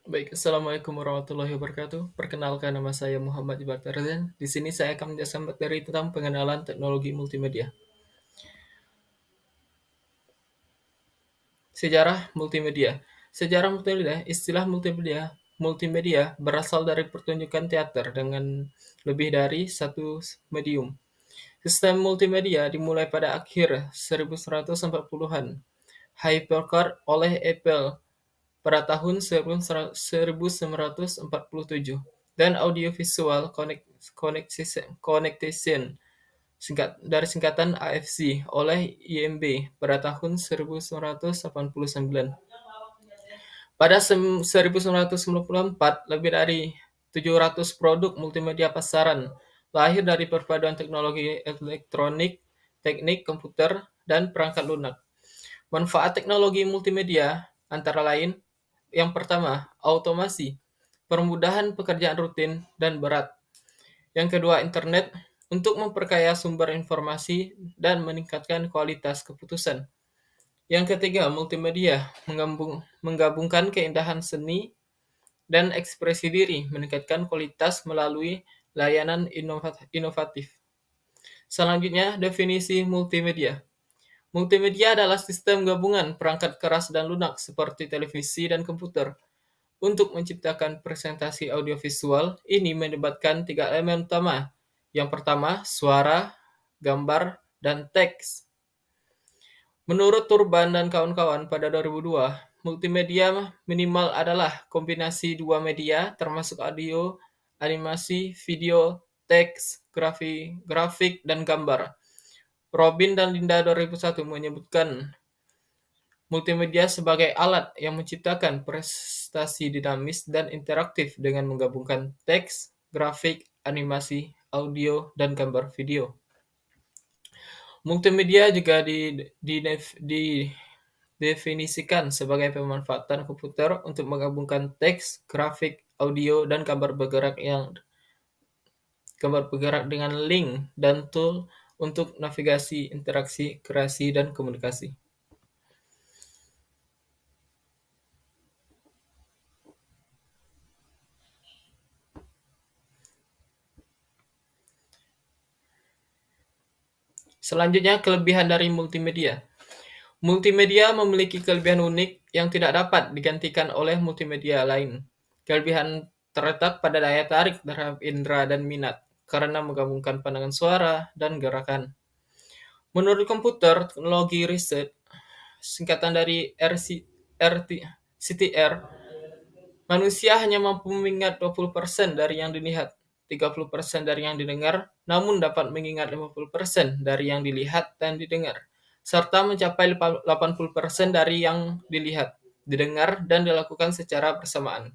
Baik, Assalamualaikum warahmatullahi wabarakatuh. Perkenalkan nama saya Muhammad Ibar Tarzan. Di sini saya akan menjelaskan materi tentang pengenalan teknologi multimedia. Sejarah multimedia. Sejarah multimedia, istilah multimedia berasal dari pertunjukan teater dengan lebih dari satu medium. Sistem multimedia dimulai pada akhir 1940-an. Hypercard oleh Apple pada tahun 1947 dan Audiovisual Connection dari singkatan AFC oleh IMB pada tahun 1989. Pada 1994, lebih dari 700 produk multimedia pasaran lahir dari perpaduan teknologi elektronik, teknik komputer, dan perangkat lunak. Manfaat teknologi multimedia antara lain: yang pertama, automasi, permudahan pekerjaan rutin dan berat. Yang kedua, internet, untuk memperkaya sumber informasi dan meningkatkan kualitas keputusan. Yang ketiga, multimedia, menggabungkan keindahan seni dan ekspresi diri, meningkatkan kualitas melalui layanan inovatif. Selanjutnya, definisi multimedia. Multimedia adalah sistem gabungan perangkat keras dan lunak seperti televisi dan komputer. Untuk menciptakan presentasi audiovisual, ini melibatkan tiga elemen utama. Yang pertama, suara, gambar, dan teks. Menurut Turban dan kawan-kawan pada 2002, multimedia minimal adalah kombinasi dua media termasuk audio, animasi, video, teks, grafik, dan gambar. Robin dan Linda 2001 menyebutkan multimedia sebagai alat yang menciptakan prestasi dinamis dan interaktif dengan menggabungkan teks, grafik, animasi, audio, dan gambar video. Multimedia juga didefinisikan sebagai pemanfaatan komputer untuk menggabungkan teks, grafik, audio, dan gambar bergerak dengan link dan tool untuk navigasi, interaksi, kreasi, dan komunikasi. Selanjutnya, kelebihan dari multimedia. Multimedia memiliki kelebihan unik yang tidak dapat digantikan oleh multimedia lain. Kelebihan terletak pada daya tarik terhadap indera dan minat, karena menggabungkan pandangan suara dan gerakan. Menurut komputer, teknologi riset, singkatan dari CTR, manusia hanya mampu mengingat 20% dari yang dilihat, 30% dari yang didengar, namun dapat mengingat 50% dari yang dilihat dan didengar, serta mencapai 80% dari yang dilihat, didengar, dan dilakukan secara bersamaan.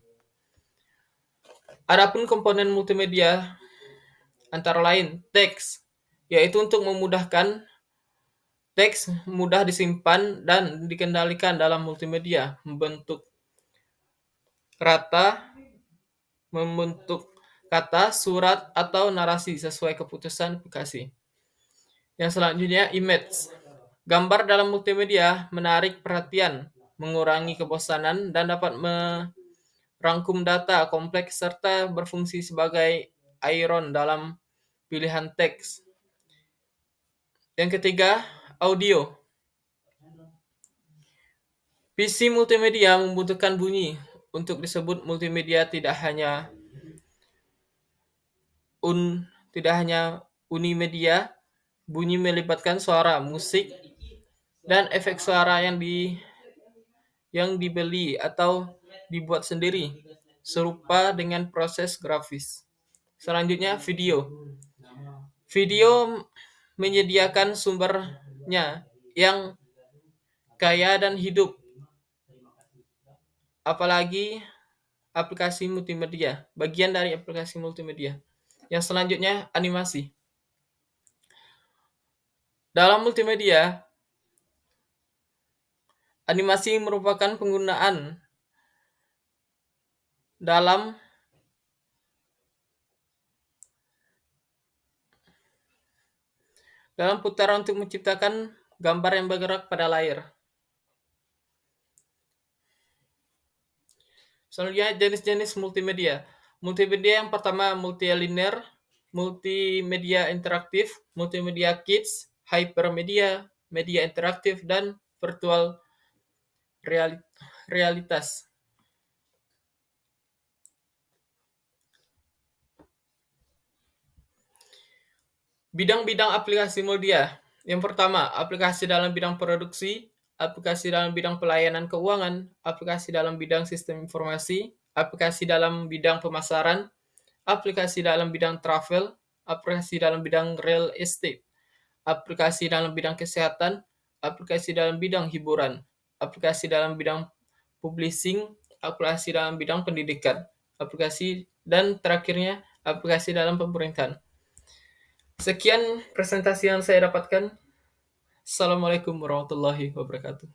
Adapun komponen multimedia antara lain teks, yaitu untuk memudahkan teks mudah disimpan dan dikendalikan dalam multimedia, membentuk kata, surat, atau narasi sesuai keputusan aplikasi. Yang selanjutnya, image. Gambar dalam multimedia menarik perhatian, mengurangi kebosanan, dan dapat merangkum data kompleks serta berfungsi sebagai iron dalam pilihan teks. Yang ketiga, audio. PC multimedia membutuhkan bunyi. Untuk disebut multimedia tidak hanya unimedia, bunyi melibatkan suara, musik, dan efek suara yang dibeli atau dibuat sendiri, serupa dengan proses grafis. Selanjutnya, video. Video menyediakan sumbernya yang kaya dan hidup, apalagi bagian dari aplikasi multimedia. Yang selanjutnya, animasi. Dalam multimedia, animasi merupakan penggunaan dalam putaran untuk menciptakan gambar yang bergerak pada layar. Selanjutnya jenis-jenis multimedia. Multimedia yang pertama multilinear, multimedia interaktif, multimedia kids, hypermedia, media interaktif, dan virtual realitas. Bidang-bidang aplikasi media. Yang pertama, aplikasi dalam bidang produksi, aplikasi dalam bidang pelayanan keuangan, aplikasi dalam bidang sistem informasi, aplikasi dalam bidang pemasaran, aplikasi dalam bidang travel, aplikasi dalam bidang real estate, aplikasi dalam bidang kesehatan, aplikasi dalam bidang hiburan, aplikasi dalam bidang publishing, aplikasi dalam bidang pendidikan, aplikasi dan terakhirnya aplikasi dalam pemerintahan. Sekian presentasi yang saya dapatkan. Assalamualaikum warahmatullahi wabarakatuh.